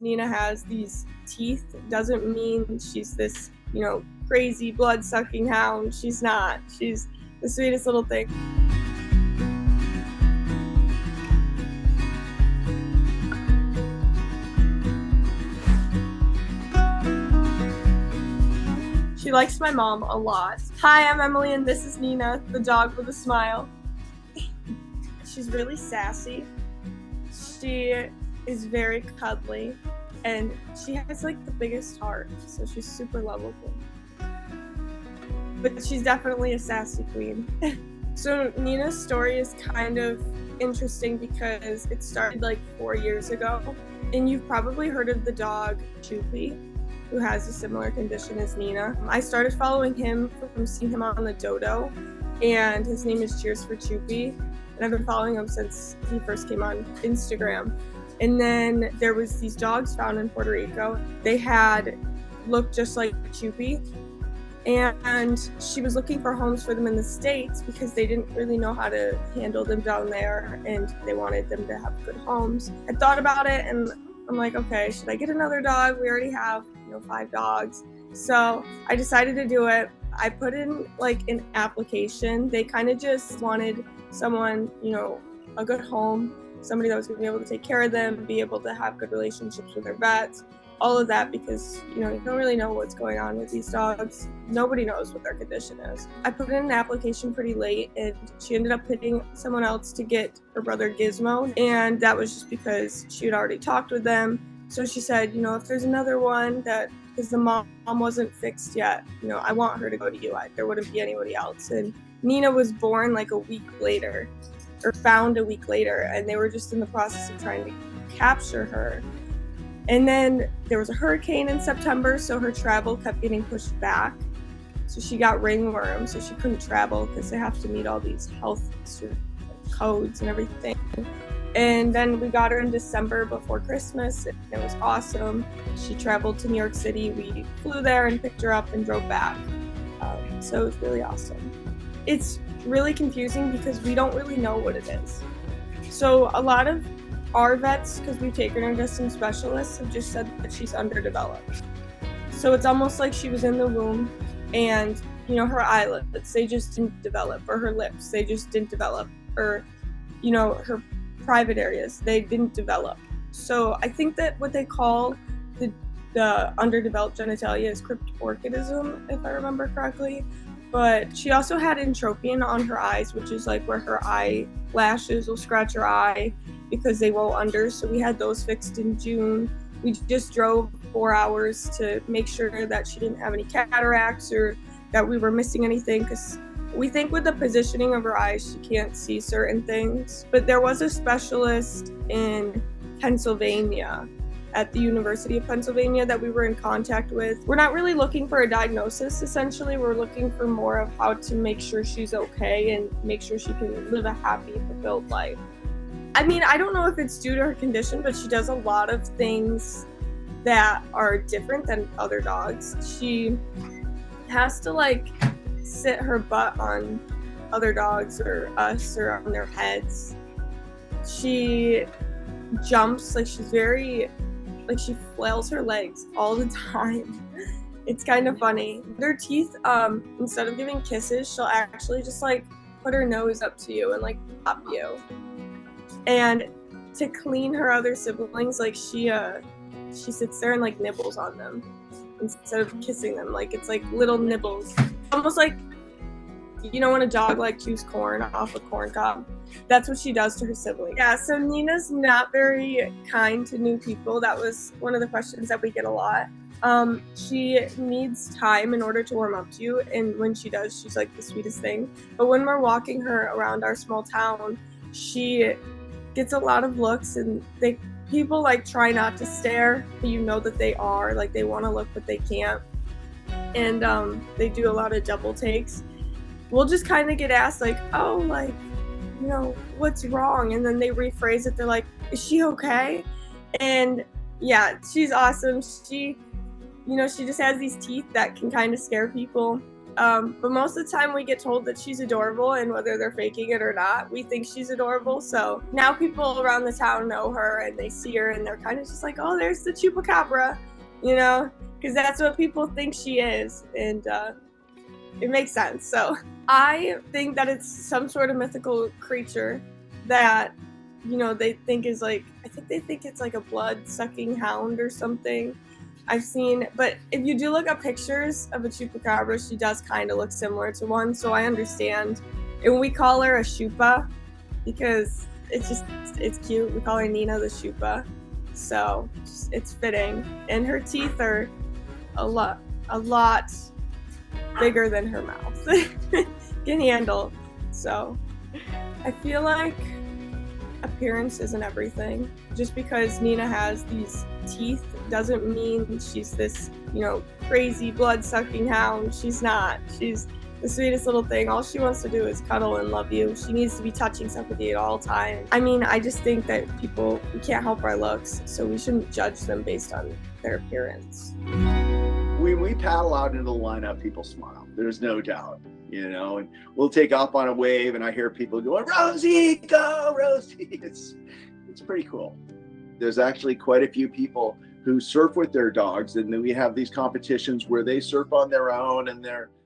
Nina has these teeth doesn't mean she's this, crazy blood-sucking hound. She's not. She's the sweetest little thing. She likes my mom a lot. Hi, I'm Emily, and this is Nina, the dog with a smile. She's really sassy. She is very cuddly, and she has like the biggest heart, so she's super lovable. But she's definitely a sassy queen. So Nina's story is kind of interesting because it started like 4 years ago, and you've probably heard of the dog Choopy, who has a similar condition as Nina. I started following him from seeing him on the Dodo, and his name is Cheers for Choopy, and I've been following him since he first came on Instagram. And then there was these dogs found in Puerto Rico. They had looked just like Choopy, and she was looking for homes for them in the States because they didn't really know how to handle them down there, and they wanted them to have good homes. I thought about it, and I'm like, okay, should I get another dog? We already have 5 dogs. So I decided to do it. I put in like an application. They kind of just wanted someone, a good home, somebody that was going to be able to take care of them, be able to have good relationships with their vets, all of that, because you don't really know what's going on with these dogs. Nobody knows what their condition is. I put in an application pretty late, and she ended up picking someone else to get her brother Gizmo, and that was just because she had already talked with them. So she said, if there's another one that, because the mom wasn't fixed yet, I want her to go to you. There wouldn't be anybody else. And Nina was born like a week later, or found a week later, and they were just in the process of trying to capture her. And then there was a hurricane in September, so her travel kept getting pushed back. So she got ringworm, so she couldn't travel because they have to meet all these health codes and everything. And then we got her in December before Christmas. It was awesome. She traveled to New York City. We flew there and picked her up and drove back. So it was really awesome. It's really confusing because we don't really know what it is. So a lot of our vets, because we've taken her to some specialists, have just said that she's underdeveloped. So it's almost like she was in the womb and, her eyelids, they just didn't develop, or her lips, they just didn't develop, or, her private areas, they didn't develop. So I think that what they call the underdeveloped genitalia is cryptorchidism, if I remember correctly. But she also had entropion on her eyes, which is like where her eyelashes will scratch her eye because they roll under. So we had those fixed in June. We just drove 4 hours to make sure that she didn't have any cataracts or that we were missing anything, because we think with the positioning of her eyes, she can't see certain things. But there was a specialist in Pennsylvania, at the University of Pennsylvania, that we were in contact with. We're not really looking for a diagnosis, essentially. We're looking for more of how to make sure she's okay and make sure she can live a happy, fulfilled life. I mean, I don't know if it's due to her condition, but she does a lot of things that are different than other dogs. She has to sit her butt on other dogs or us or on their heads. She jumps, she's very, she flails her legs all the time. It's kind of funny. Her teeth, instead of giving kisses, she'll actually just put her nose up to you and pop you. And to clean her other siblings, she sits there and nibbles on them instead of kissing them. It's little nibbles, almost when a dog chews corn off a corn cob. That's what she does to her siblings. Yeah, so Nina's not very kind to new people. That was one of the questions that we get a lot. She needs time in order to warm up to you, and when she does, she's the sweetest thing. But when we're walking her around our small town, she gets a lot of looks, and people try not to stare, but that they are, they want to look but they can't. And they do a lot of double takes. We'll just kind of get asked what's wrong? And then they rephrase it. They're like, is she okay? And yeah, she's awesome. She, she just has these teeth that can kind of scare people. But most of the time we get told that she's adorable, and whether they're faking it or not, we think she's adorable. So now people around the town know her and they see her and they're kind of just like, oh, there's the chupacabra, you know, because that's what people think she is. And it makes sense. So I think that it's some sort of mythical creature that, you know, they think is like, I think they think it's like a blood-sucking hound or something. I've seen, but if you do look up pictures of a chupacabra, she does kind of look similar to one, so I understand. And we call her a shupa because it's cute. We call her Nina the shupa, so it's fitting. And her teeth are a lot bigger than her mouth can handle. So I feel like appearance isn't everything. Just because Nina has these teeth doesn't mean she's this, you know, crazy blood-sucking hound. She's not. She's the sweetest little thing. All she wants to do is cuddle and love you. She needs to be touching somebody at all times. I mean, I just think that we can't help our looks, so we shouldn't judge them based on their appearance. When we paddle out into the lineup, people smile. There's no doubt, you know, and we'll take off on a wave and I hear people going, Rosie, go, Rosie. It's pretty cool. There's actually quite a few people who surf with their dogs, and then we have these competitions where they surf on their own and they're